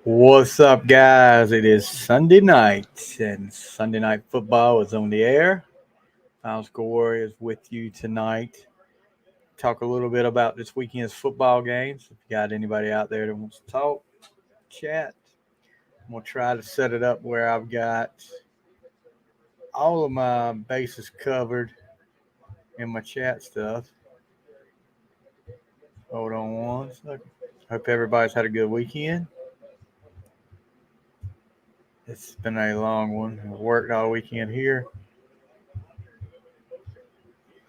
What's up, guys? It is Sunday night, and Sunday night football is on the air. Final Score is with you tonight. Talk a little bit about this weekend's football games. If you got anybody out there that wants to talk, chat, I'm gonna try to set it up where I've got all of my bases covered in my chat stuff. Hold on one second. Hope everybody's had a good weekend. It's been a long one. I worked all weekend here.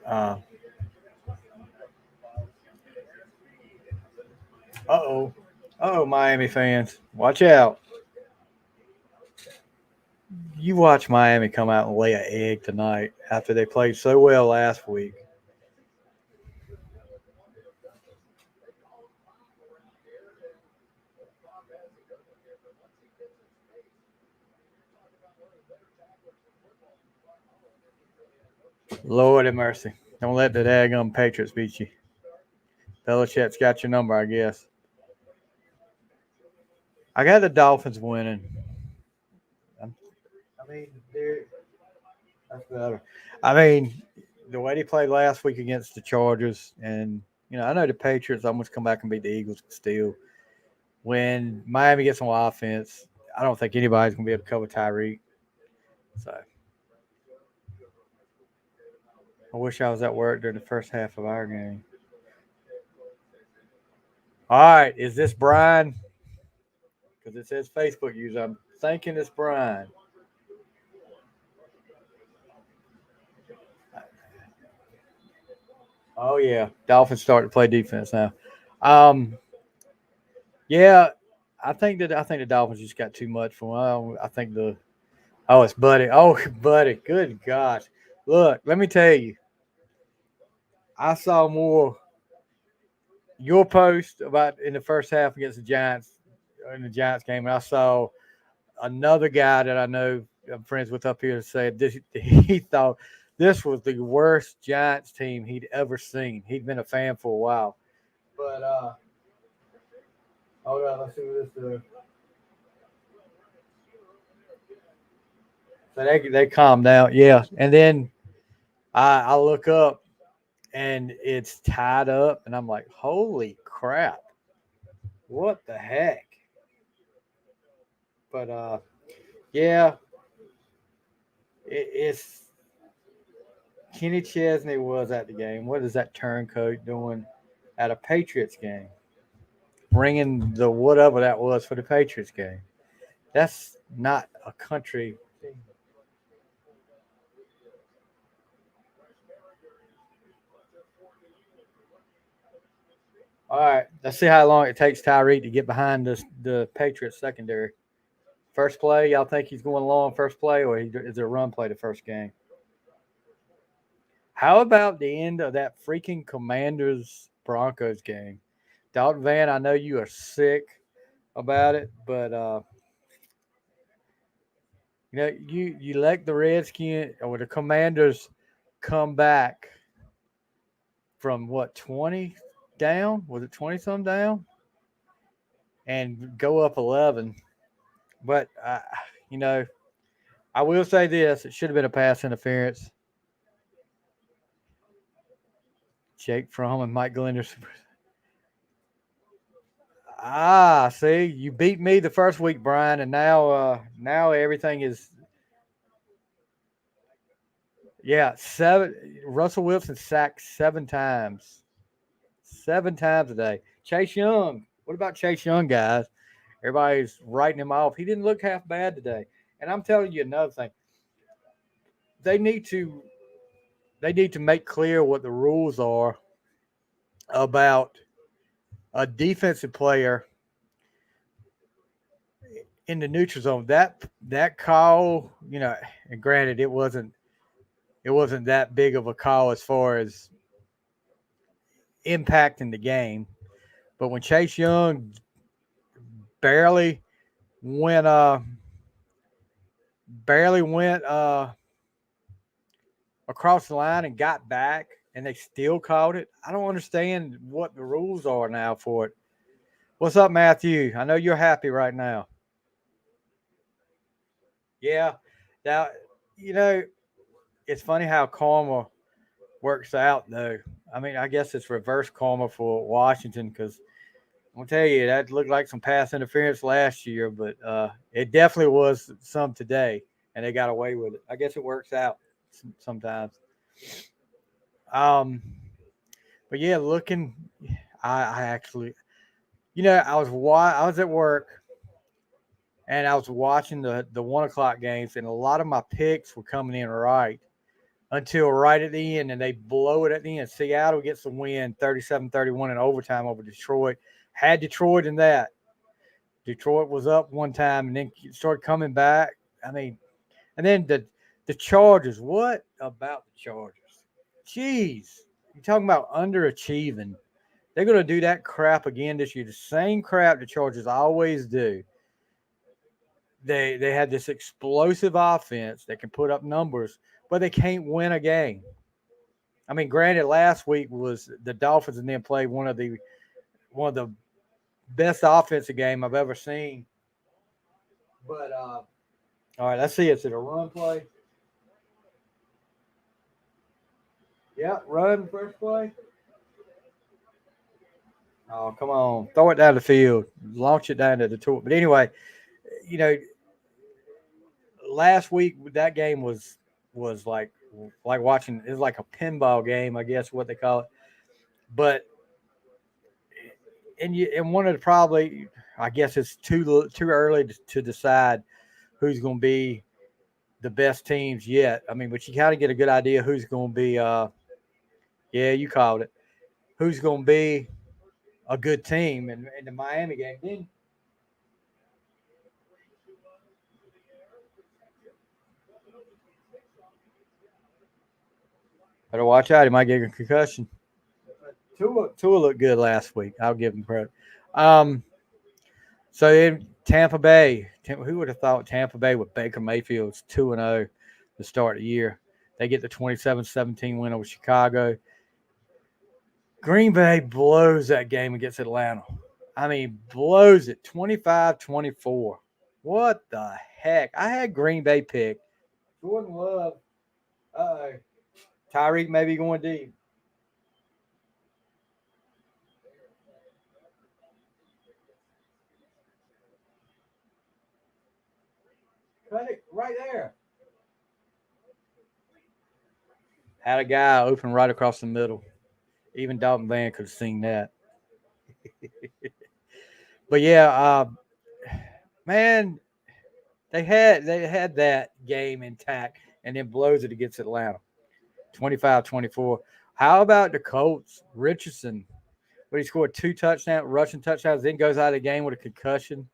Uh oh. Miami fans. Watch out. You watch Miami come out and lay an egg tonight after they played so well last week. Lord have mercy. Don't let the daggum Patriots beat you. Belichick's got your number, I guess. I got the Dolphins winning. I mean, that's better. I mean, the way they played last week against the Chargers, and I know the Patriots almost come back and beat the Eagles, but still, when Miami gets on offense, I don't think anybody's gonna be able to cover Tyreek. So I wish I was at work during the first half of our game. All right, is this Brian? Because it says Facebook user. I'm thinking it's Brian. Oh yeah, Dolphins start to play defense now. Um, yeah, I think the Dolphins just got too much for them. I think the it's Buddy. Oh, Buddy, good gosh. Look, let me tell you, I saw more your post about in the first half against the Giants in the Giants game, and I saw another guy that I know I'm friends with up here said this, he thought this was the worst Giants team he'd ever seen. He'd been a fan for a while. But hold on, let's see what this is. So they calm down, yeah. And then I look up and it's tied up, and I'm like, holy crap, what the heck? But yeah, it's Kenny Chesney was at the game. What is that turncoat doing at a Patriots game? Bringing the whatever that was for the Patriots game. That's not a country thing. All right, let's see how long it takes Tyreek to get behind the Patriots secondary. First play, y'all think he's going long first play, or is it a run play the first game? How about the end of that freaking Commanders Broncos game? Dalton Van, I know you are sick about it, but you let the Redskins or the Commanders come back from what 20 down? Was it 20 some down? And go up 11. But you know, I will say this: it should have been a pass interference. Jake Fromm and Mike Glenders. See, you beat me the first week, Brian, and now everything is seven. Russell Wilson sacked 7 times, 7 times a day. Chase Young. What about Chase Young, guys? Everybody's writing him off. He didn't look half bad today. And I'm telling you another thing. They need to they need to make clear what the rules are about a defensive player in the neutral zone. That call, and granted it wasn't that big of a call as far as impacting the game. But when Chase Young barely went across the line and got back and they still called it. I don't understand what the rules are now for it. What's up, Matthew? I know you're happy right now. Yeah. Now, you know, it's funny how karma works out, though. I mean, I guess it's reverse karma for Washington because I'm gonna tell you that looked like some pass interference last year, but it definitely was some today, and they got away with it. I guess it works out sometimes. Um, but yeah, looking, I actually, I was at work and I was watching the 1 o'clock games, and a lot of my picks were coming in right until right at the end, and they blow it at the end. Seattle gets the win 37-31 in overtime over Detroit. Had Detroit in that. Detroit was up one time and then started coming back. I mean, and then the Chargers. What about the Chargers? Jeez, you're talking about underachieving. They're going to do that crap again this year. The same crap the Chargers always do. They have this explosive offense that can put up numbers, but they can't win a game. I mean, granted, last week was the Dolphins and then played one of the best offensive game I've ever seen. But all right, let's see. Is it a run play? Yeah, run first play. Oh, come on. Throw it down the field. Launch it down to the tour. But anyway, you know, last week that game was like watching it's like a pinball game, I guess what they call it. But and one of the probably I guess it's too early to decide who's going to be the best teams yet. I mean, but you kind of get a good idea who's going to be. Yeah, you called it. Who's going to be a good team in the Miami game? Then better watch out. He might get a concussion. Tua looked good last week. I'll give him credit. Um, so in Tampa Bay, who would have thought Tampa Bay with Baker Mayfield's 2-0 to start the year? They get the 27-17 win over Chicago. Green Bay blows that game against Atlanta. I mean, blows it 25-24. What the heck? I had Green Bay picked. Jordan Love. Uh-oh. Tyreek may be going deep. Cut it right there. Had a guy open right across the middle. Even Dalton Van could have seen that. But yeah, man, they had that game intact and then blows it against Atlanta. 25-24. How about the Colts? Richardson, but he scored two touchdowns, rushing touchdowns, then goes out of the game with a concussion.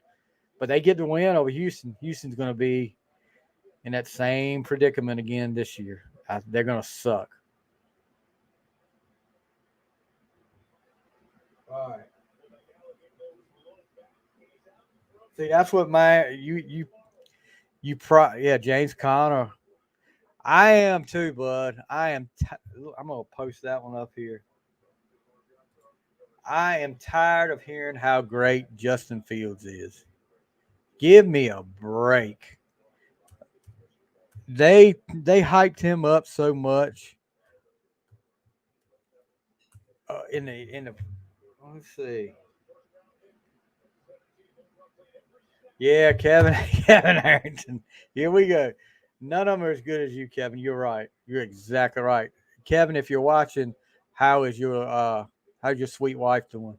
But they get the win over Houston. Houston's going to be in that same predicament again this year. They're going to suck. All right. See, that's what my yeah, James Conner. I am too, bud. I'm gonna post that one up here. I am tired of hearing how great Justin Fields is. Give me a break. They hyped him up so much in the. Let's see. Yeah, Kevin Kevin Harrington. Here we go. None of them are as good as you, Kevin. You're right. You're exactly right. Kevin, if you're watching, how is your how's your sweet wife doing?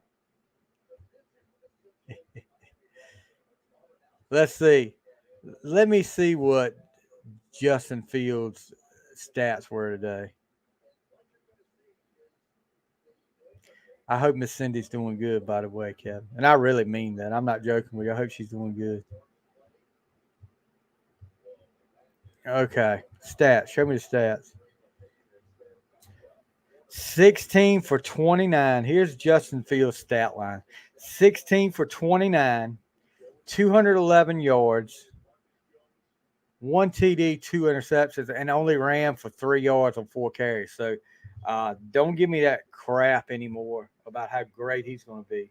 Let's see. Let me see what Justin Fields' stats were today. I hope Miss Cindy's doing good, by the way, Kevin. And I really mean that. I'm not joking with you. I hope she's doing good. Okay. Stats. Show me the stats. 16 for 29. Here's Justin Fields' stat line 16 for 29, 211 yards, one TD, two interceptions, and only ran for 3 yards on four carries. So don't give me that crap anymore about how great he's going to be.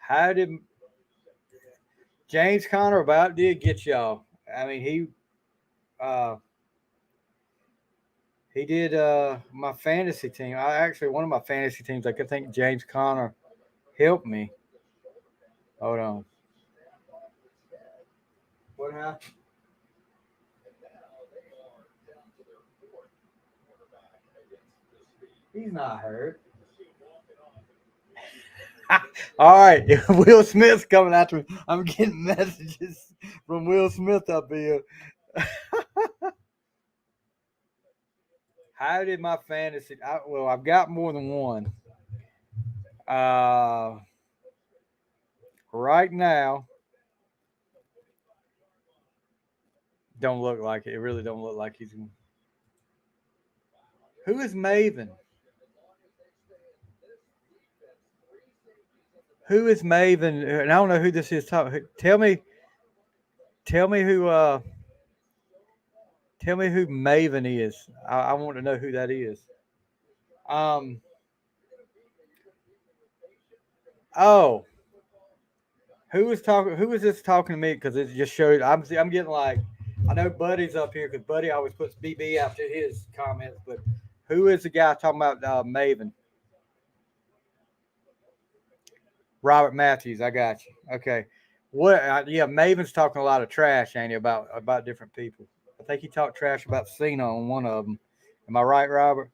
How did James Conner about did get y'all? I mean, uh, he did my fantasy team. I actually one of my fantasy teams. I could think James Conner helped me. Hold on. What happened? He's not hurt. All right, Will Smith's coming after me. I'm getting messages from Will Smith up here. How did my fantasy? Well, I've got more than one. Uh, right now, don't look like it. It really don't look like he's. Who is Maven? Who is Maven? And I don't know who this is. Tell me who. Tell me who Maven is. I want to know who that is. Um. Oh, who was talking? Who was this talking to me? Because it just showed. I'm getting like. I know Buddy's up here because Buddy always puts BB after his comments. But who is the guy talking about Maven? Robert Matthews. I got you. Okay. What? Yeah, Maven's talking a lot of trash, ain't he, about different people. I think he talked trash about Cena on one of them. Am I right, Robert?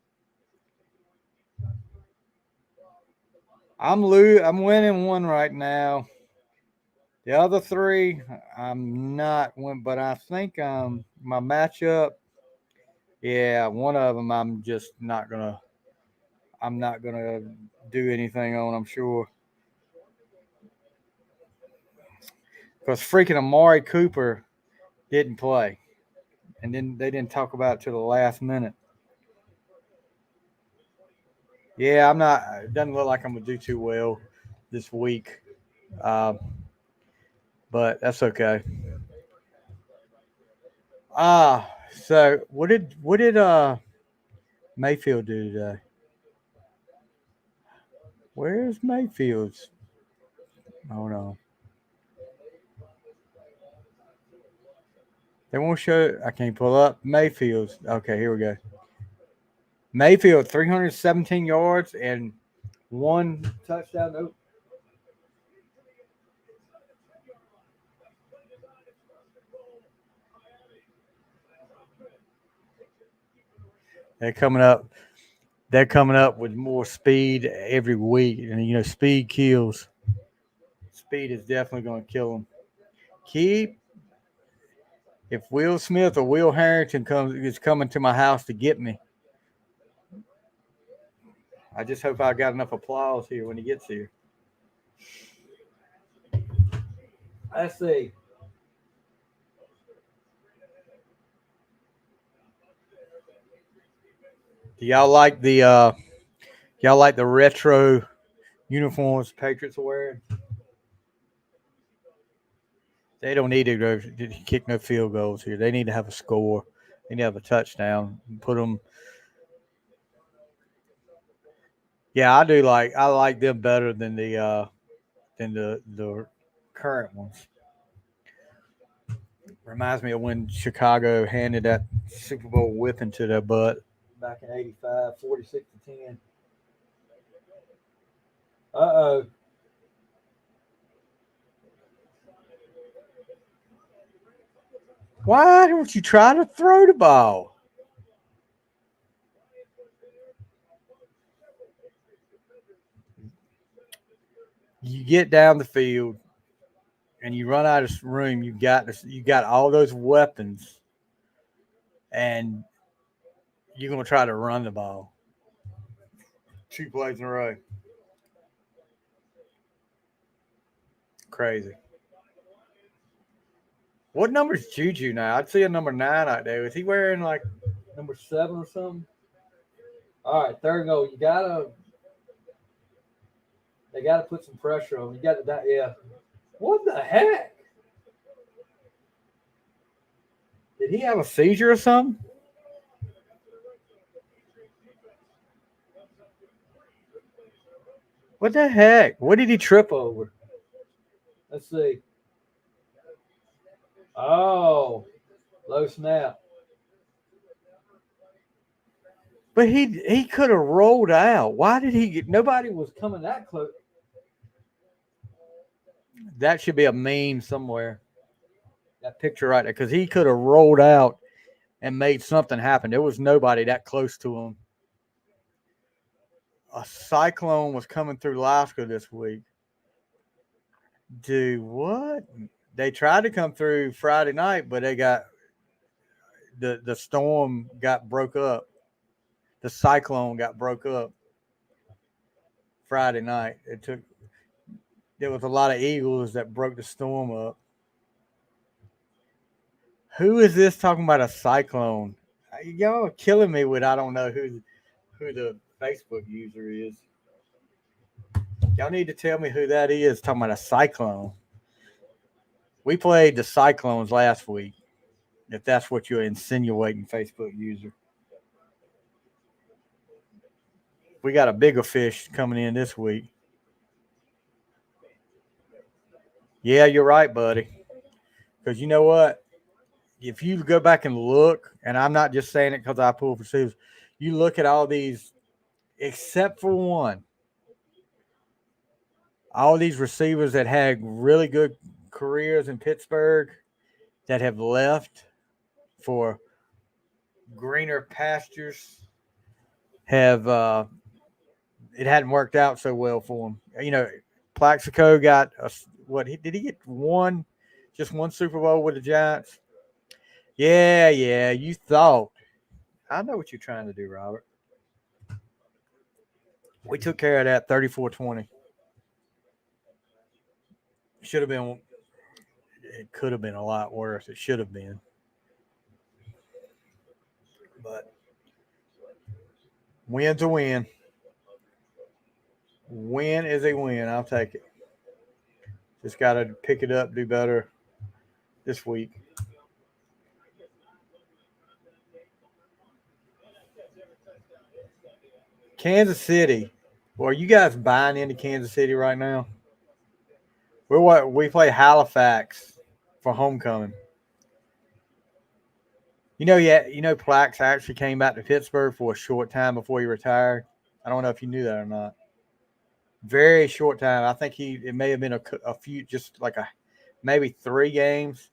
I'm winning one right now. The other three, I'm not one, but I think my matchup. Yeah, one of them I'm just not gonna. I'm not gonna do anything on. I'm sure because freaking Amari Cooper didn't play, and then they didn't talk about it till the last minute. Yeah, I'm not. It doesn't look like I'm gonna do too well this week, uh, but that's okay. So what did Mayfield do today? Where's Mayfield's? Hold on. They won't show. I can't pull up Mayfield's. Okay, here we go. Mayfield 317 yards and one touchdown. Nope. They're coming up. They're coming up with more speed every week, and speed kills. Speed is definitely going to kill them. Keep if Will Smith or Will Harrington comes is coming to my house to get me. I just hope I got enough applause here when he gets here. Let's see. Do y'all like the retro uniforms Patriots are wearing? They don't need to go to kick no field goals here. They need to have a score. They need to have a touchdown. Put them. Yeah, I like them better than the current ones. Reminds me of when Chicago handed that Super Bowl whipping to their butt back in '85, 46-10. Uh-oh. Why don't you try to throw the ball? You get down the field and you run out of room. You got all those weapons, and you're gonna try to run the ball. Two plays in a row. Crazy. What number is Juju now? I'd see a number 9 out there. Is he wearing like number 7 or something? All right, third and goal. They gotta put some pressure on him. You got to that. Yeah. What the heck? Did he have a seizure or something? What the heck? What did he trip over? Let's see. Oh, low snap. But he could have rolled out. Why did he get? Nobody was coming that close. That should be a meme somewhere. That picture right there, because he could have rolled out and made something happen. There was nobody that close to him. A cyclone was coming through Alaska this week. Dude, what? They tried to come through Friday night, but they got the storm got broke up. The cyclone got broke up Friday night. There was a lot of eagles that broke the storm up. Who is this talking about a cyclone? Y'all are killing me with I don't know who the Facebook user is. Y'all need to tell me who that is talking about a cyclone. We played the Cyclones last week, if that's what you're insinuating, Facebook user. We got a bigger fish coming in this week. Yeah, you're right, buddy. Because you know what? If you go back and look, and I'm not just saying it because I pull receivers, you look at all these, except for one, all these receivers that had really good careers in Pittsburgh that have left for greener pastures have it hadn't worked out so well for him. Plaxico got what? Did he get one? Just one Super Bowl with the Giants? Yeah, yeah. You thought. I know what you're trying to do, Robert. We took care of that 34-20. Should have been. It could have been a lot worse. It should have been. But win's a win. Win is a win. I'll take it. Just got to pick it up, do better this week. Kansas City. Well, are you guys buying into Kansas City right now? We play Halifax for homecoming. Yeah, Plax actually came back to Pittsburgh for a short time before he retired. I don't know if you knew that or not. Very short time. I think it may have been a few, just like maybe 3 games.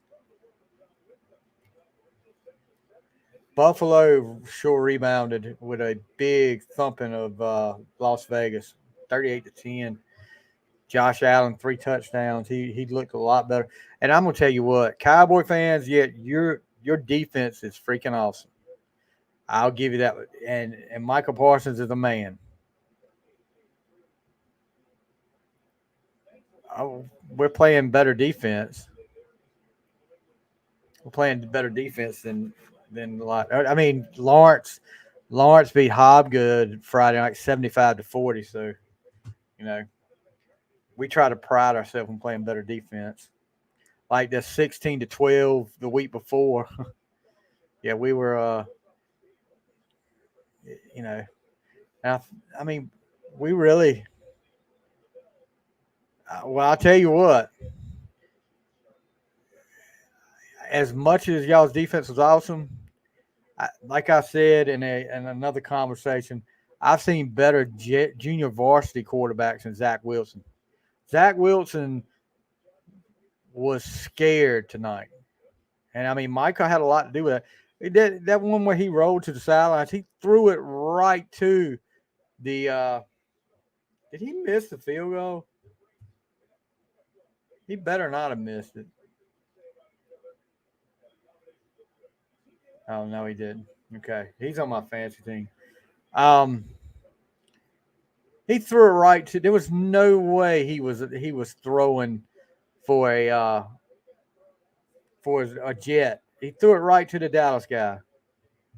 Buffalo sure rebounded with a big thumping of Las Vegas, 38-10. Josh Allen 3 touchdowns. He looked a lot better. And I'm gonna tell you what, Cowboy fans, your defense is freaking awesome. I'll give you that. And Michael Parsons is a man. We're playing better defense. We're playing better defense than a lot. I mean, Lawrence beat Hobgood Friday night 75-40. So, you know, we try to pride ourselves in playing better defense. Like the 16-12 the week before. Yeah, we were. You know, I mean, we really. Well, I'll tell you what. As much as y'all's defense was awesome, like I said in another conversation, I've seen better junior varsity quarterbacks than Zach Wilson. Zach Wilson was scared tonight, and I mean Micah had a lot to do with it. That one where he rolled to the sidelines, he threw it right to the. Did he miss the field goal? He better not have missed it. Oh no, he didn't. Okay, he's on my fantasy team. Um, he threw it right to. There was no way he was throwing for a jet. He threw it right to the Dallas guy.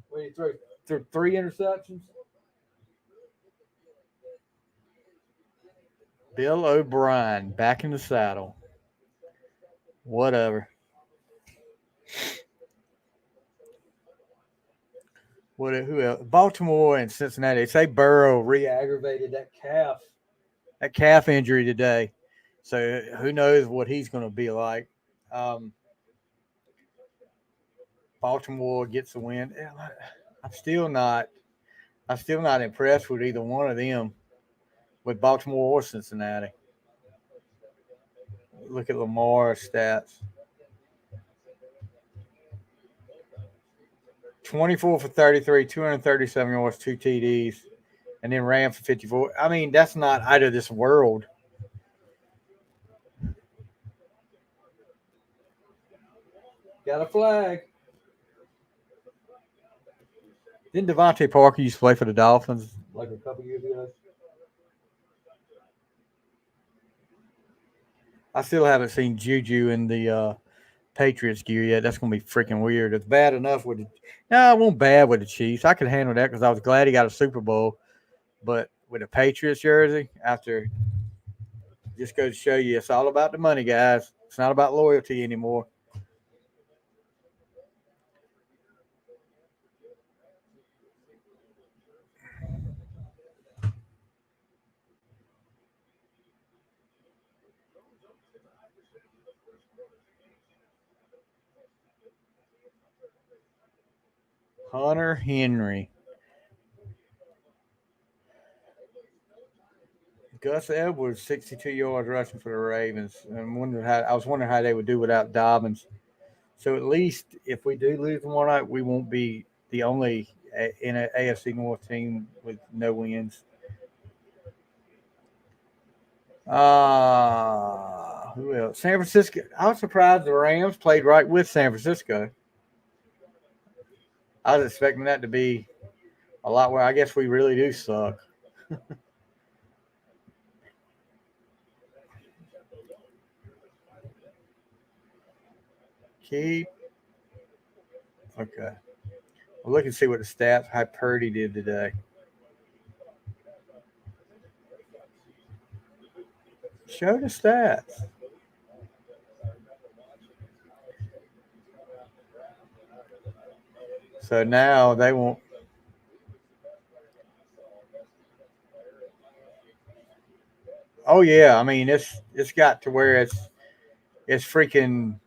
What he threw 3 interceptions. Bill O'Brien back in the saddle. Whatever. Who else? Baltimore and Cincinnati. They say Burrow re-aggravated that calf injury today. So who knows what he's going to be like. Um, Baltimore gets a win. I'm still not. I'm still not impressed with either one of them, with Baltimore or Cincinnati. Look at Lamar's stats: 24 for 33, 237 yards, 2 TDs, and then ran for 54. I mean, that's not out of this world. Got a flag. Didn't Devontae Parker used to play for the Dolphins like a couple years ago? I still haven't seen Juju in the Patriots gear yet. That's going to be freaking weird. It's bad enough with the. No, it won't bad with the Chiefs. I could handle that because I was glad he got a Super Bowl. But with a Patriots jersey, after just goes to show you it's all about the money, guys. It's not about loyalty anymore. Hunter Henry. Gus Edwards, 62 yards rushing for the Ravens. I was wondering how they would do without Dobbins. So at least if we do lose tomorrow night, we won't be the only in an AFC North team with no wins. Who else? San Francisco. I was surprised the Rams played right with San Francisco. I was expecting that to be a lot where I guess we really do suck. Keep. Okay. Well, look and see what the stats, how Purdy did today. Show the stats. So now they won't. Oh yeah, I mean it's got to where it's freaking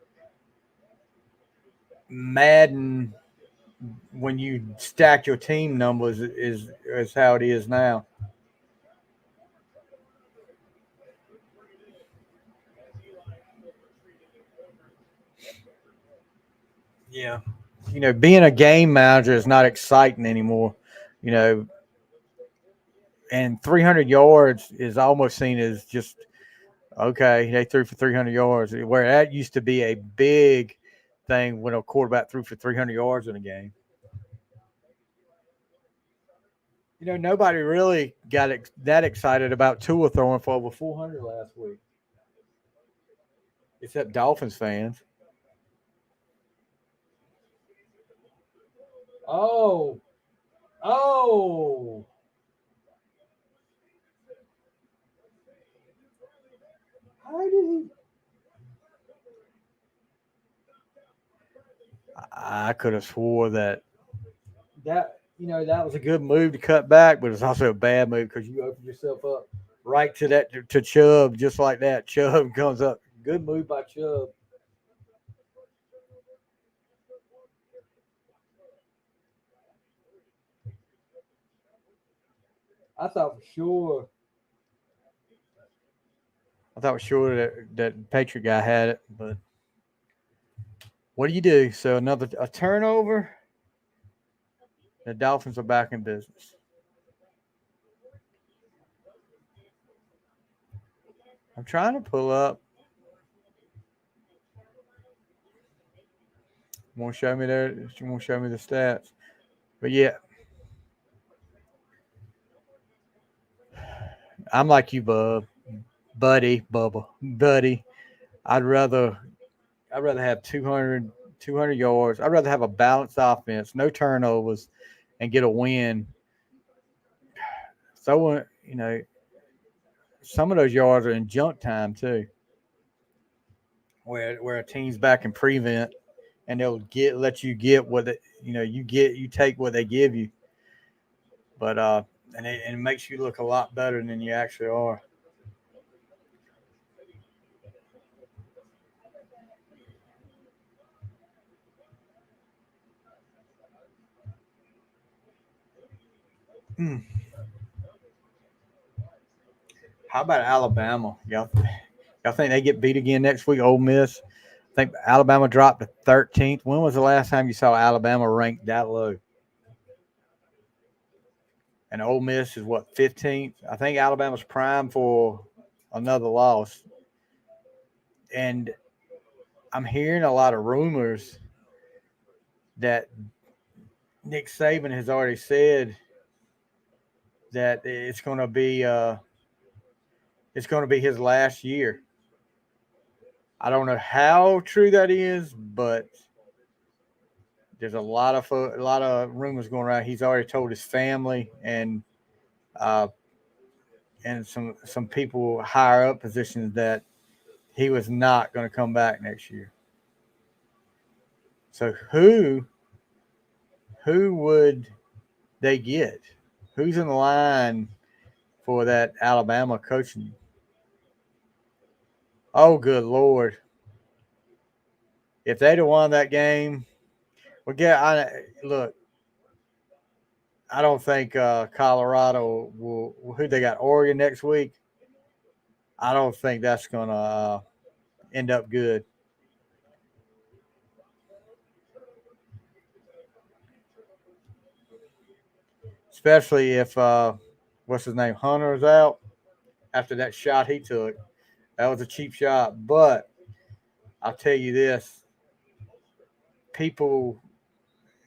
Madden when you stack your team numbers is how it is now. Yeah. Being a game manager is not exciting anymore. You know, and 300 yards is almost seen as just okay. They threw for 300 yards, where that used to be a big thing when a quarterback threw for 300 yards in a game. Nobody really got that excited about Tua throwing for over 400 last week, except Dolphins fans. Oh, oh. How did he? I could have swore that was a good move to cut back, but it's also a bad move because you opened yourself up right to that to Chubb just like that. Chubb comes up. Good move by Chubb. I thought for sure. I thought for sure that Patriot guy had it, but what do you do? So another a turnover. The Dolphins are back in business. I'm trying to pull up. Won't show me there. She won't show me the stats. But yeah, I'm like you, buddy. I'd rather have 200 yards. I'd rather have a balanced offense, no turnovers, and get a win. So some of those yards are in junk time too, where a team's back in prevent, and they'll let you get what you take what they give you, but and it makes you look a lot better than you actually are. Mm. How about Alabama? Y'all think they get beat again next week? Ole Miss. I think Alabama dropped to 13th. When was the last time you saw Alabama ranked that low? And Ole Miss is what, 15th? I think Alabama's prime for another loss. And I'm hearing a lot of rumors that Nick Saban has already said that it's going to be his last year. I don't know how true that is, but there's a lot of rumors going around. He's already told his family uh, and some people higher up positions that he was not going to come back next year. So who would they get? Who's in the line for that Alabama coaching? Oh, good Lord. If they'd have won that game, well, look, I don't think Colorado will. Who they got? Oregon next week. I don't think that's going to end up good. Especially if what's his name, Hunter's out after that shot he took. That was a cheap shot, but I'll tell you this: people,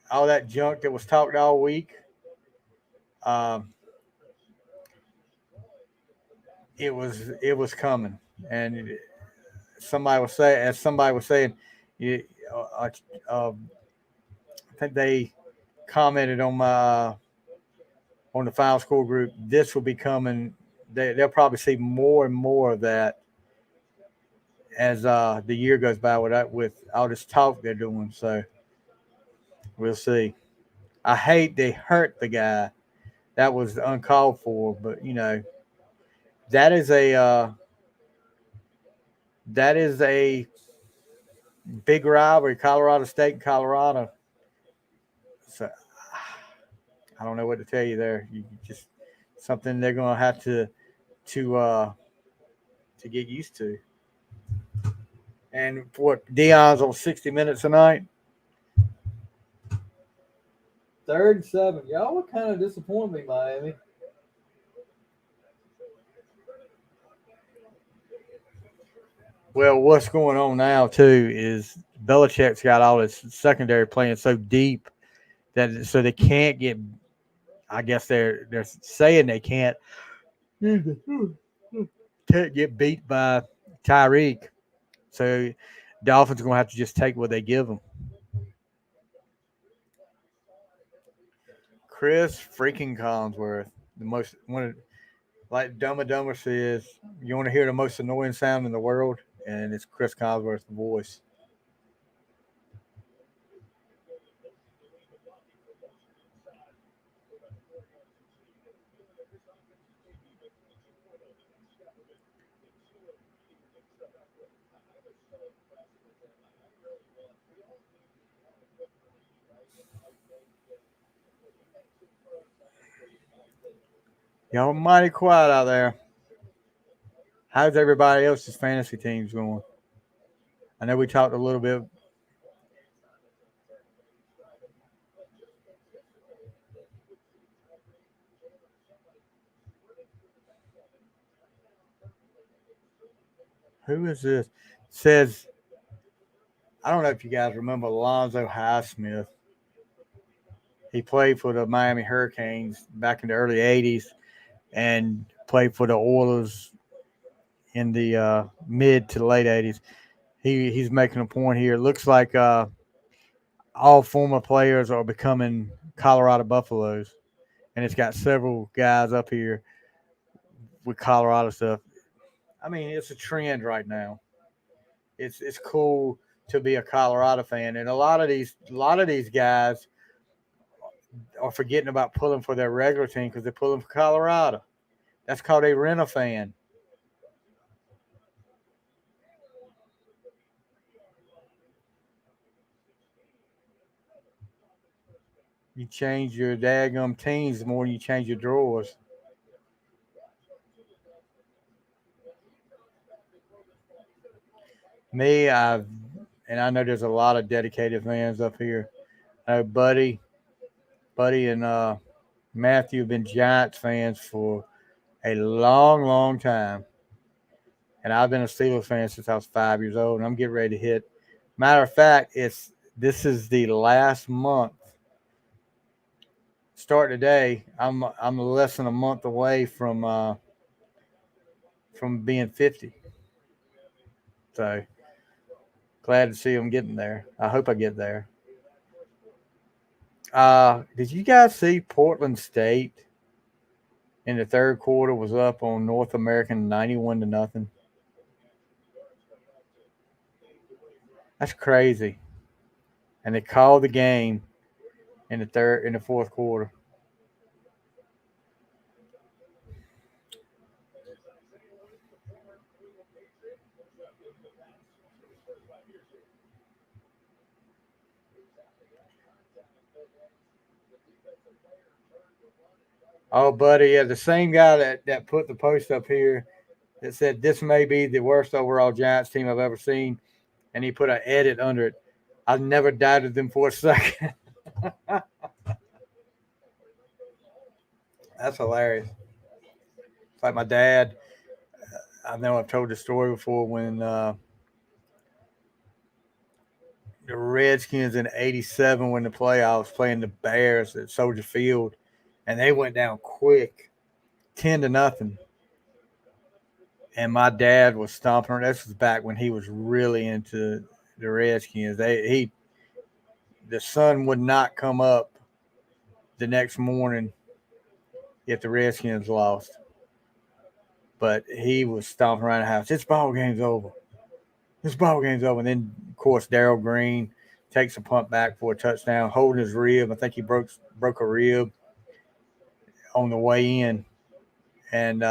all that junk that was talked all week, um, it was coming, and somebody was saying, you, uh, uh, I think they commented on the final score group. This will be coming. They'll probably see more and more of that as the year goes by with all this talk they're doing. So we'll see. I hate they hurt the guy. That was uncalled for, but that is a uh, that is a big rivalry, Colorado State and Colorado. So I don't know what to tell you there. You just something they're going to have to uh, to get used to. And what Dion's on 60 Minutes tonight. Third and 7. Y'all were kind of disappointed me, Miami. Well, what's going on now too is Belichick's got all his secondary playing so deep that so they can't get. I guess they're saying they can't get beat by Tyreek. So Dolphins are going to have to just take what they give them. Chris freaking Collinsworth, the most one of like Dumb and Dumber says, you want to hear the most annoying sound in the world, and it's Chris Collinsworth's voice. Y'all mighty quiet out there. How's everybody else's fantasy teams going? I know we talked a little bit. Who is this? Says I don't know if you guys remember Alonzo Highsmith. He played for the Miami Hurricanes back in the early '80s and played for the Oilers in the mid to late '80s. He's making a point here. It looks like all former players are becoming Colorado Buffaloes, and it's got several guys up here with Colorado stuff. I mean, it's a trend right now. It's cool to be a Colorado fan, and a lot of these guys are forgetting about pulling for their regular team because they're pulling for Colorado. That's called a rent a fan. You change your daggum teams more than you change your drawers. Me, and I know there's a lot of dedicated fans up here. Buddy, and Matthew have been Giants fans for a long, long time, and I've been a Steelers fan since I was 5 years old. And I'm getting ready to hit. Matter of fact, it's this is the last month. Start today. I'm less than a month away from being 50. So glad to see them getting there. I hope I get there. Did you guys see Portland State in the third quarter was up on North American 91-0? That's crazy. And they called the game in the fourth quarter. Oh, buddy, yeah, the same guy that put the post up here that said this may be the worst overall Giants team I've ever seen, and he put an edit under it. I've never doubted them for a second. That's hilarious. It's like my dad. I know I've told this story before when the Redskins in '87 when the playoffs playing the Bears at Soldier Field, and they went down quick, 10-0. And my dad was stomping. This was back when he was really into the Redskins. The sun would not come up the next morning if the Redskins lost. But he was stomping around the house. This ball game's over. This ball game's over. And then, of course, Darrell Green takes a punt back for a touchdown, holding his rib. I think he broke a rib on the way in, and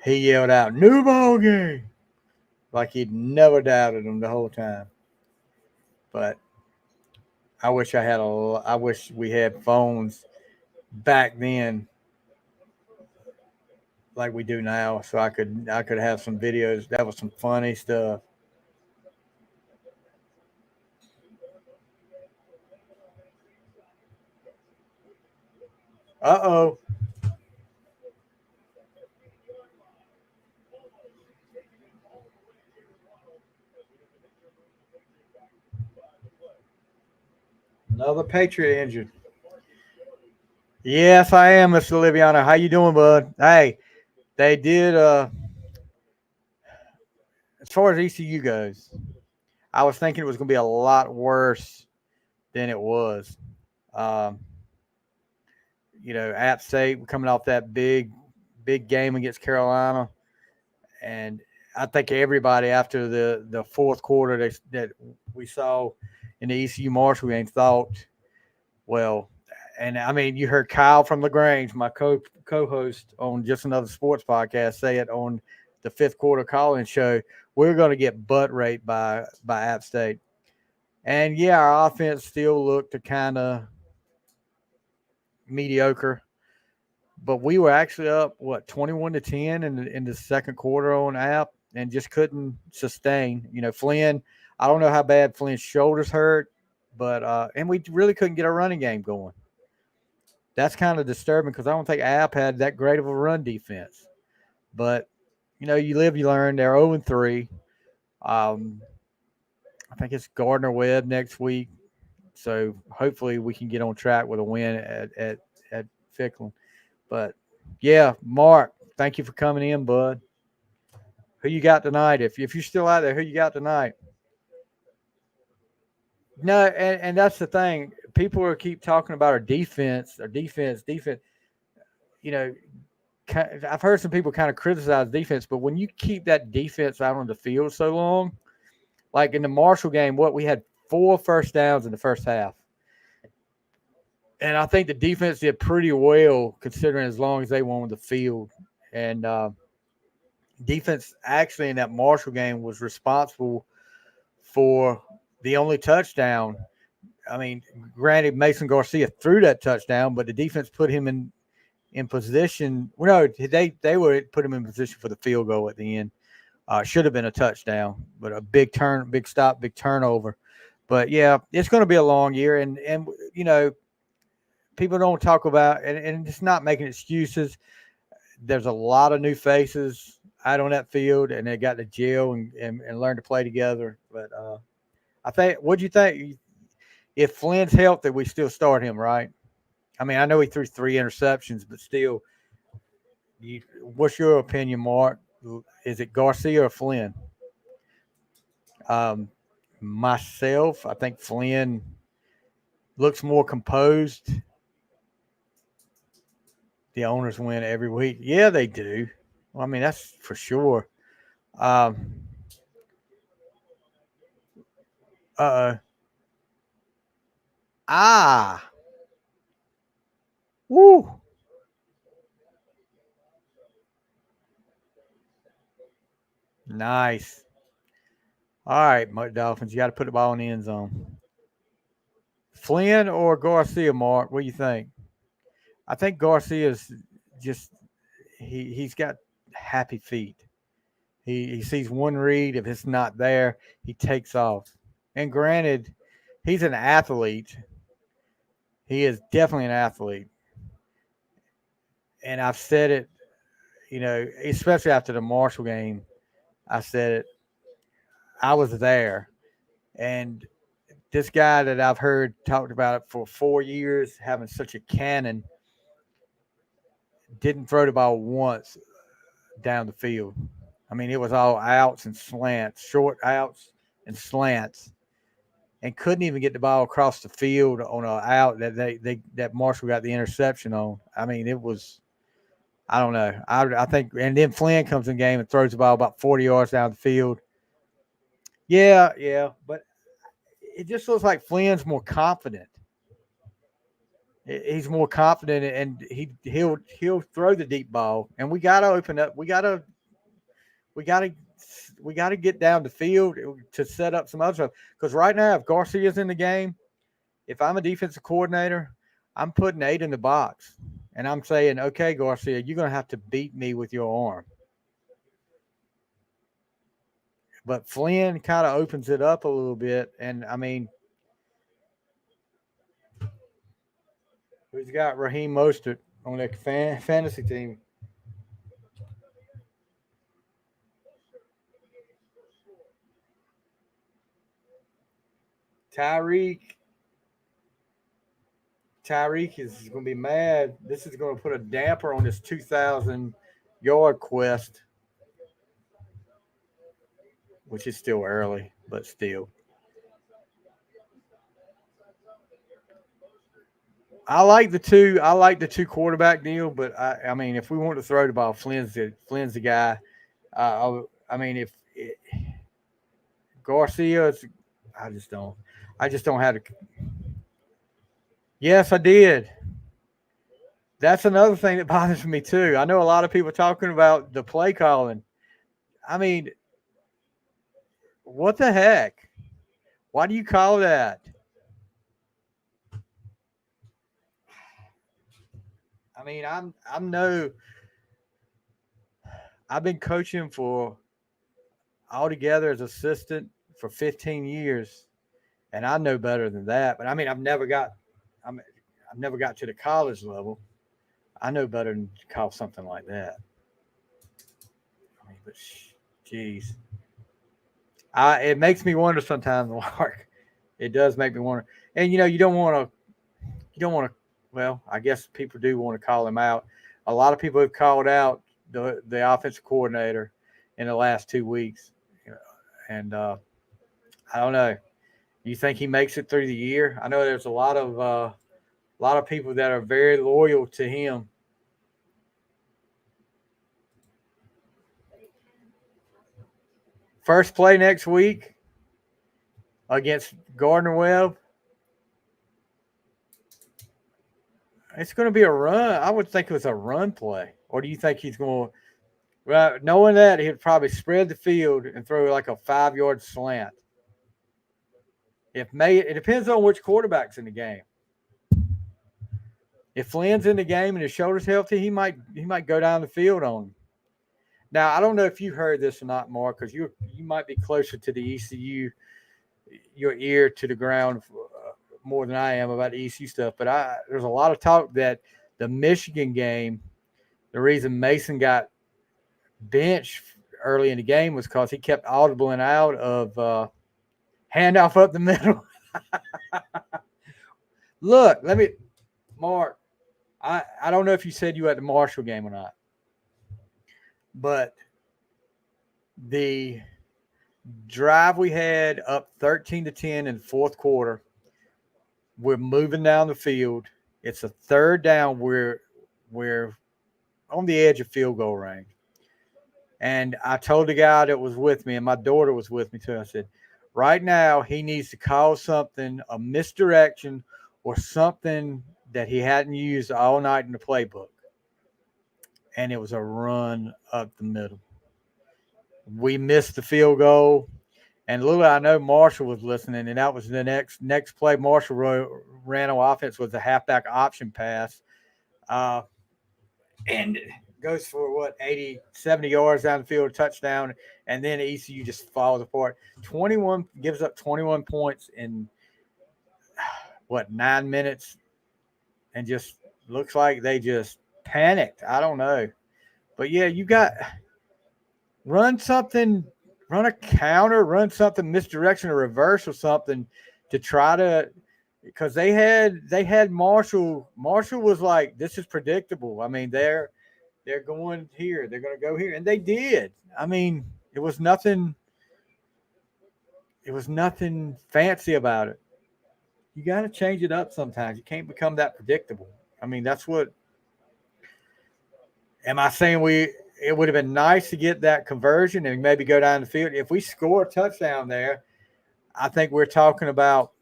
he yelled out, "New ball game!" Like he'd never doubted him the whole time. But I wish we had phones back then like we do now, so I could have some videos. That was some funny stuff. Uh-oh. Another Patriot injured. Yes, I am, Mr. Liviano. How you doing, bud? Hey, they did as far as ECU goes, I was thinking it was gonna be a lot worse than it was. Um, App State coming off that big game against Carolina, and I think everybody after the fourth quarter that we saw in the ECU Marshall game thought, well, and I mean, you heard Kyle from Lagrange, my co-host on Just Another Sports podcast, say it on the fifth quarter call-in show. We're going to get butt raped by App State, and yeah, our offense still looked to kind of mediocre. But we were actually up 21-10 in the second quarter on App, and just couldn't sustain. Flynn. I don't know how bad Flynn's shoulders hurt, but and we really couldn't get a running game going. That's kind of disturbing because I don't think App had that great of a run defense. But you live, you learn. They're 0-3. Um, I think it's Gardner Webb next week, so hopefully we can get on track with a win at Ficklen. But yeah, Mark, thank you for coming in, bud. Who you got tonight? If you're still out there, who you got tonight? No, and that's the thing. People are keep talking about our defense. You know, I've heard some people kind of criticize defense, but when you keep that defense out on the field so long, like in the Marshall game, we had 4 first downs in the first half. And I think the defense did pretty well considering as long as they were on the field. And defense actually in that Marshall game was responsible for the only touchdown I mean, granted, Mason Garcia threw that touchdown, but the defense put him in position. Well, no, they were put him in position for the field goal at the end. Should have been a touchdown, but a big stop, big turnover. But yeah, it's going to be a long year, and people don't talk about and it's not making excuses. There's a lot of new faces out on that field, and they got to gel and learn to play together. But I think, what do you think? If Flynn's healthy, we still start him, right? I mean, I know he threw 3 interceptions, but still, what's your opinion, Mark? Is it Garcia or Flynn? Um, Myself, I think Flynn looks more composed. The owners win every week. Yeah, they do. Well, I mean, that's for sure. Um, uh, ah, woo, nice. All right, Dolphins, you got to put the ball in the end zone. Flynn or Garcia, Mark? What do you think? I think Garcia's just he's got happy feet. He sees one read. If it's not there, he takes off. And granted, he's an athlete. He is definitely an athlete. And I've said it, especially after the Marshall game, I said it. I was there. And this guy that I've heard talked about it for 4 years, having such a cannon, didn't throw the ball once down the field. I mean, it was all outs and slants, short outs and slants, and couldn't even get the ball across the field on an out that Marshall got the interception on. I mean, it was, I don't know. I think, and then Flynn comes in the game and throws the ball about 40 yards down the field. Yeah, yeah, but it just looks like Flynn's more confident. He's more confident, and he'll throw the deep ball. And we got to open up. We got to get down the field to set up some other stuff. Because right now, if Garcia's in the game, if I'm a defensive coordinator, I'm putting 8 in the box, and I'm saying, okay, Garcia, you're going to have to beat me with your arm. But Flynn kind of opens it up a little bit, and I mean, who's got Raheem Mostert on that fantasy team? Tyreek. Tyreek is going to be mad. This is going to put a damper on this 2,000-yard quest, which is still early, but still. I like the two. I like the two quarterback deal, but I mean, if we want to throw the ball, Flynn's the guy. I mean, if Garcia, I just don't. I just don't have to. Yes, I did. That's another thing that bothers me too. I know a lot of people talking about the play calling. I mean, what the heck? Why do you call that? I mean, I'm no. I've been coaching for altogether as assistant for 15 years, and I know better than that. But I mean, I've never got to the college level. I know better than to call something like that. I mean, but geez, it makes me wonder sometimes, Mark. It does make me wonder. And you don't want to. Well, I guess people do want to call him out. A lot of people have called out the offensive coordinator in the last 2 weeks, and I don't know. You think he makes it through the year? I know there's a lot of people that are very loyal to him. First play next week against Gardner Webb. It's going to be a run. I would think it was a run play. Or do you think he's going to, well, knowing that, he'd probably spread the field and throw like a 5-yard slant. It depends on which quarterback's in the game. If Flynn's in the game and his shoulder's healthy, he might go down the field on him. Now I don't know if you heard this or not, Mark, because you might be closer to the ECU, your ear to the ground more than I am about the ECU stuff. But there's a lot of talk that the Michigan game, the reason Mason got benched early in the game was because he kept audibling out of handoff up the middle. Look, Mark, I don't know if you said you were at the Marshall game or not, but the drive we had up 13-10 in the fourth quarter, we're moving down the field. It's a third down. We're on the edge of field goal range. And I told the guy that was with me, and my daughter was with me too, I said, right now he needs to call something, a misdirection or something that he hadn't used all night in the playbook. And it was a run up the middle. We missed the field goal. And little I know Marshall was listening, and that was the next play Marshall ran on offense was a halfback option pass. And goes for 80, 70 yards down the field, touchdown, and then ECU just falls apart. 21 gives up 21 points in 9 minutes, and just looks like they just panicked. I don't know. But yeah, you got run something, run a counter, run something misdirection or reverse or something to try to, because they had Marshall. Marshall was like, this is predictable. I mean, they're going here, they're going to go here, and they did. I mean, it was nothing fancy about it. You got to change it up sometimes. You can't become that predictable. I mean, that's what. Am I saying it would have been nice to get that conversion and maybe go down the field? If we score a touchdown there, I think we're talking about.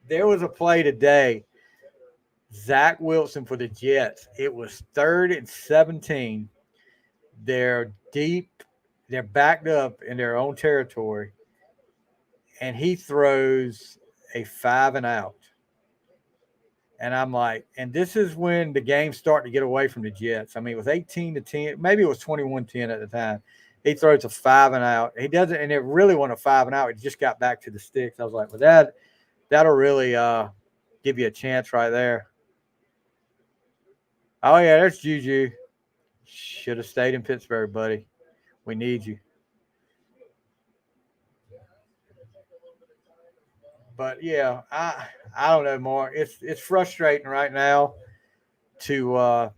There was a play today. Zach Wilson for the Jets. It was 3rd and 17. They're deep. They're backed up in their own territory. And he throws a 5 and out. And I'm like, and this is when the game's starting to get away from the Jets. I mean, it was 18-10. Maybe it was 21-10 at the time. He throws a 5 and out. He doesn't, and it really wasn't a 5 and out. It just got back to the sticks. I was like, well, that'll really give you a chance right there. Oh, yeah, there's Juju. Should have stayed in Pittsburgh, buddy. We need you. But, yeah, I don't know, Mark. It's frustrating right now to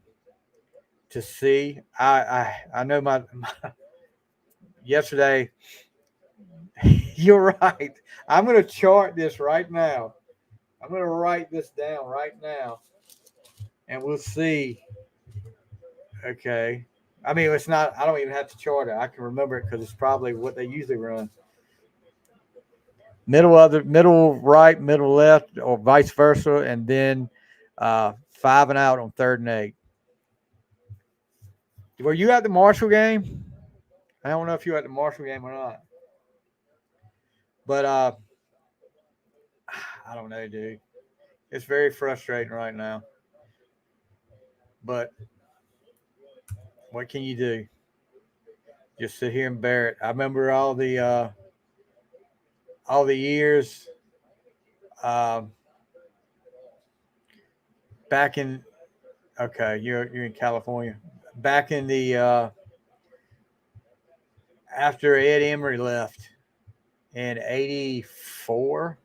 see. I know my yesterday. You're right. I'm going to chart this right now. I'm going to write this down right now, and we'll see. Okay. I mean, it's not. I don't even have to chart it. I can remember it because it's probably what they usually run. Middle right, middle left, or vice versa, and then 5 and out on 3rd and 8. Were you at the Marshall game? I don't know if you were at the Marshall game or not. But I don't know, dude. It's very frustrating right now. But what can you do? Just sit here and bear it. I remember all the years back in. Okay, you're in California. Back in the after Ed Emery left in '84,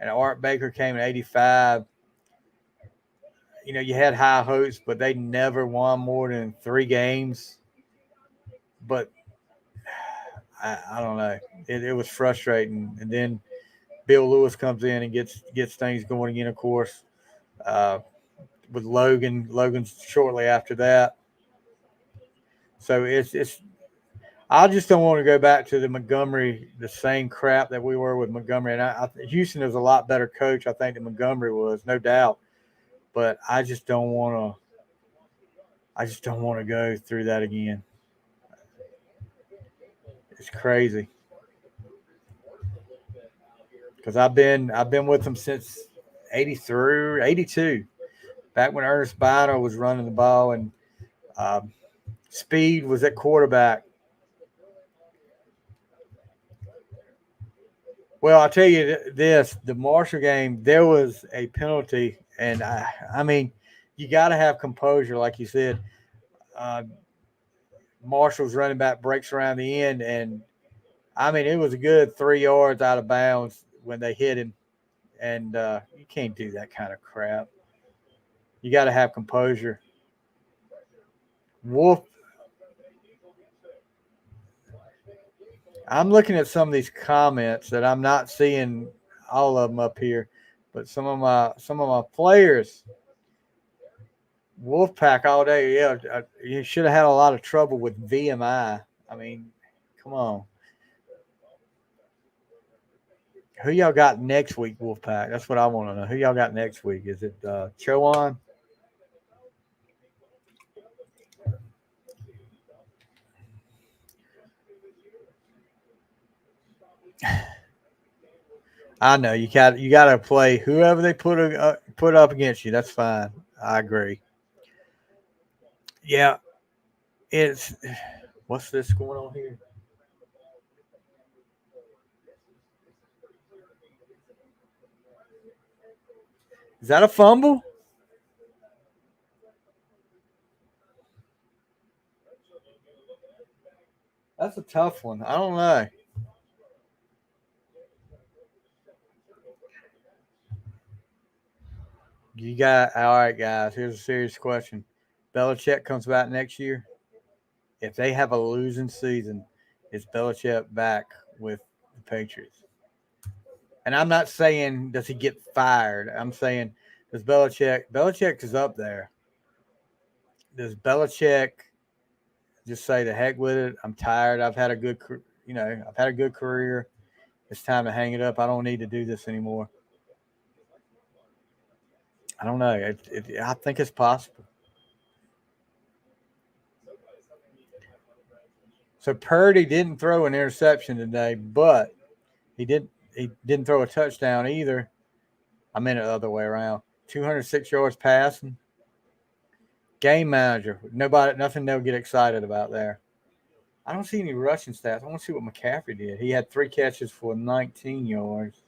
and Art Baker came in '85. You know, you had high hopes, but they never won more than 3 games. But I don't know. It was frustrating. And then Bill Lewis comes in and gets things going again, of course, with Logan. Logan's shortly after that. So it's. I just don't want to go back to the same crap that we were with Montgomery. And Houston is a lot better coach, I think, than Montgomery was, no doubt. But I just don't want to go through that again. It's crazy because I've been with them since '83, '82, back when Ernest Biner was running the ball and um, Speed was at quarterback. Well, I'll tell you this: the Marshall game, there was a penalty, and I mean, you got to have composure, like you said. Uh, Marshall's running back breaks around the end, and I mean, it was a good 3 yards out of bounds when they hit him, and you can't do that kind of crap. You got to have composure. Wolf, I'm looking at some of these comments that I'm not seeing all of them up here, but some of my players, Wolfpack all day. Yeah, you should have had a lot of trouble with VMI. I mean, come on. Who y'all got next week, Wolfpack? That's what I want to know. Who y'all got next week? Is it Chowan? I know you got to play whoever they put up against you. That's fine. I agree. Yeah, it's what's this going on here? Is that a fumble? That's a tough one. I don't know. You got all right, guys. Here's a serious question. Belichick comes back next year. If they have a losing season, is Belichick back with the Patriots? And I'm not saying does he get fired. I'm saying does Belichick is up there. Does Belichick just say the heck with it? I'm tired. I've had a good career. It's time to hang it up. I don't need to do this anymore. I don't know. I think it's possible. So Purdy didn't throw an interception today, but he didn't throw a touchdown either. I meant it the other way around. 206 yards passing. Game manager. Nothing they'll get excited about there. I don't see any rushing stats. I want to see what McCaffrey did. He had 3 catches for 19 yards.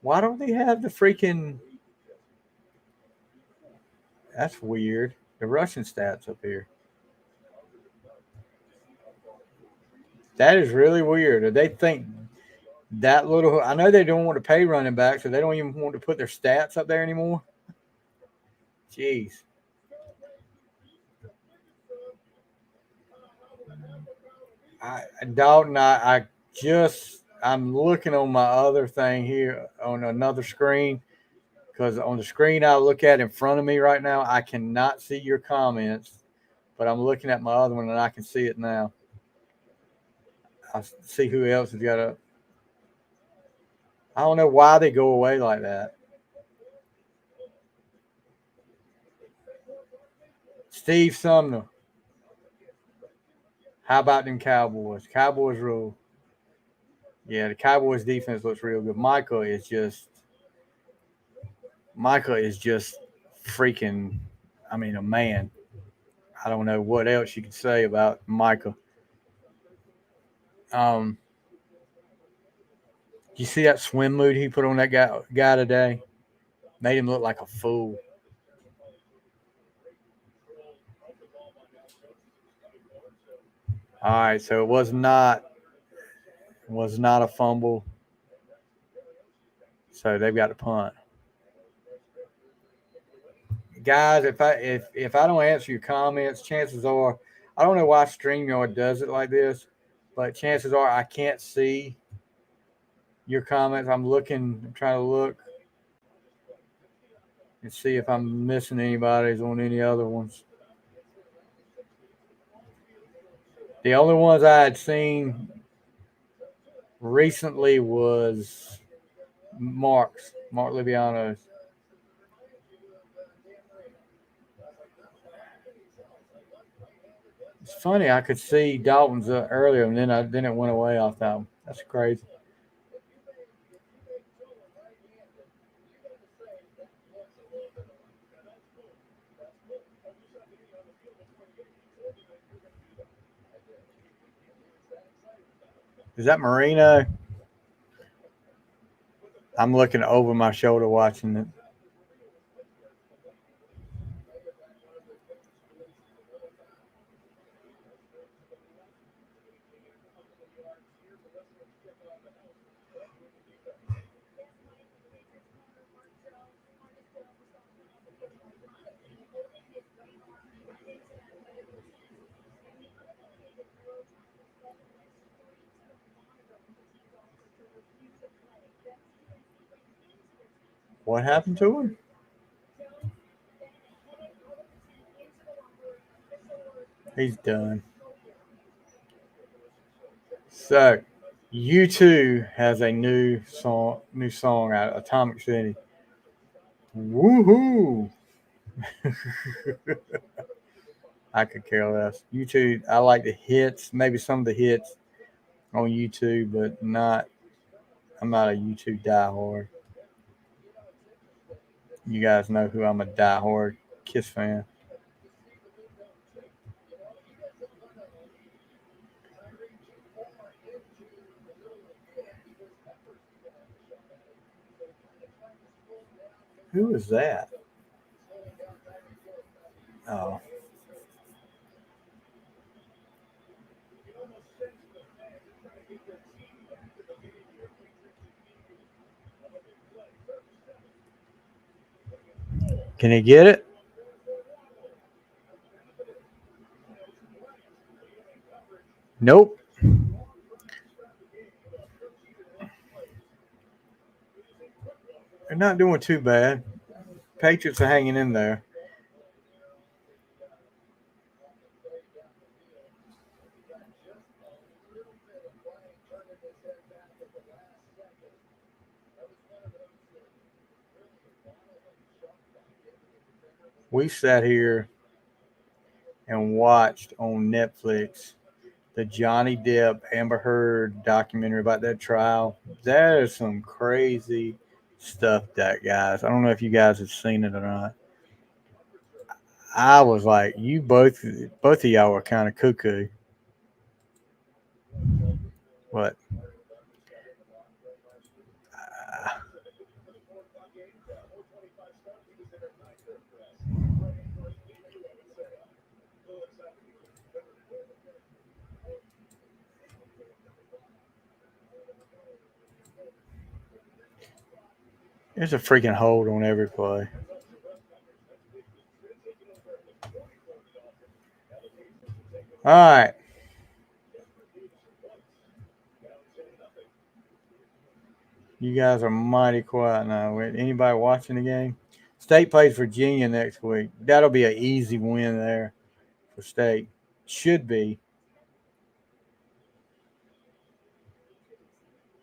Why don't they have the freaking? That's weird. The rushing stats up here. That is really weird. Do they think that little? I know they don't want to pay running back, so they don't even want to put their stats up there anymore. Jeez. Dalton, I'm looking on my other thing here on another screen because on the screen I look at in front of me right now, I cannot see your comments, but I'm looking at my other one and I can see it now. I see who else has got a. I don't know why they go away like that. Steve Sumner. How about them Cowboys? Cowboys rule. Yeah, the Cowboys defense looks real good. Michael is just freaking. I mean, a man. I don't know what else you could say about Michael. Um, you see that swim mood he put on that guy today? Made him look like a fool. All right, so it was not a fumble. So they've got to punt. Guys, if I don't answer your comments, chances are I don't know why StreamYard does it like this, but chances are I can't see your comments. I'm trying to look and see if I'm missing anybody's on any other ones. The only ones I had seen recently was Mark Libiano's. It's funny. I could see Dolphins earlier, and then it went away off that one. That's crazy. Is that Marino? I'm looking over my shoulder watching it. What happened to him? He's done. So, U2 has a new song out, Atomic City. Woohoo! I could care less. YouTube, I like the hits, maybe some of the hits on YouTube, but not. I'm not a YouTube diehard. You guys know who I'm a diehard Kiss fan. Who is that? Oh, can he get it? Nope. They're not doing too bad. Patriots are hanging in there. We sat here and watched on Netflix the Johnny Depp Amber Heard documentary about that trial. That is some crazy stuff, that guys. I don't know if you guys have seen it or not. I was like, you both of y'all were kind of cuckoo. But there's a freaking hold on every play. All right, you guys are mighty quiet now. Anybody watching the game? State plays Virginia next week. That'll be an easy win there for State. Should be.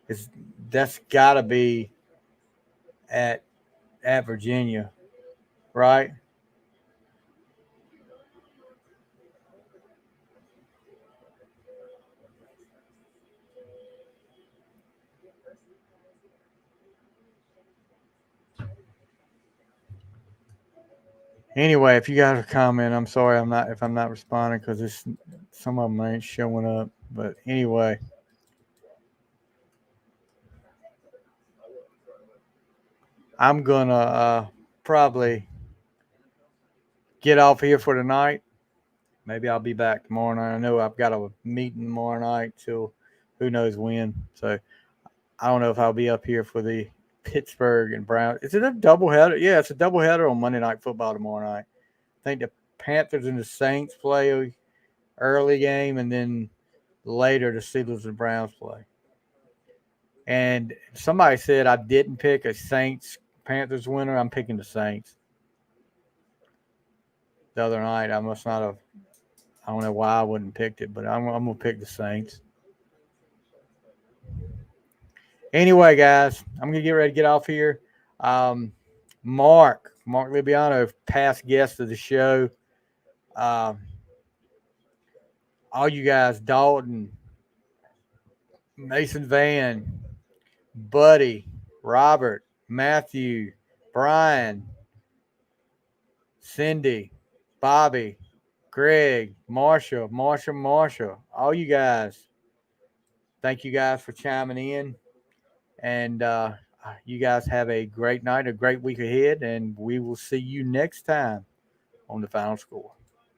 It's, that's got to be at Virginia, right? Anyway, if you guys are commenting, I'm sorry I'm not if I'm not responding because it's some of them ain't showing up. But anyway, I'm gonna probably get off here for tonight. Maybe I'll be back tomorrow night. I know I've got a meeting tomorrow night till who knows when. So I don't know if I'll be up here for the Pittsburgh and Brown. Is it a doubleheader? Yeah, it's a doubleheader on Monday Night Football tomorrow night. I think the Panthers and the Saints play early game, and then later the Steelers and Browns play. And somebody said I didn't pick a Saints Panthers winner. I'm picking the Saints. The other night, I must not have. I don't know why I wouldn't picked it, but I'm gonna pick the Saints. Anyway, guys, I'm gonna get ready to get off here. Um, Mark Libiano, past guest of the show. Um, all you guys, Dalton, Mason Van, Buddy, Robert, Matthew, Brian, Cindy, Bobby, Greg, Marshall, all you guys. Thank you guys for chiming in. And you guys have a great night, a great week ahead, and we will see you next time on the final score.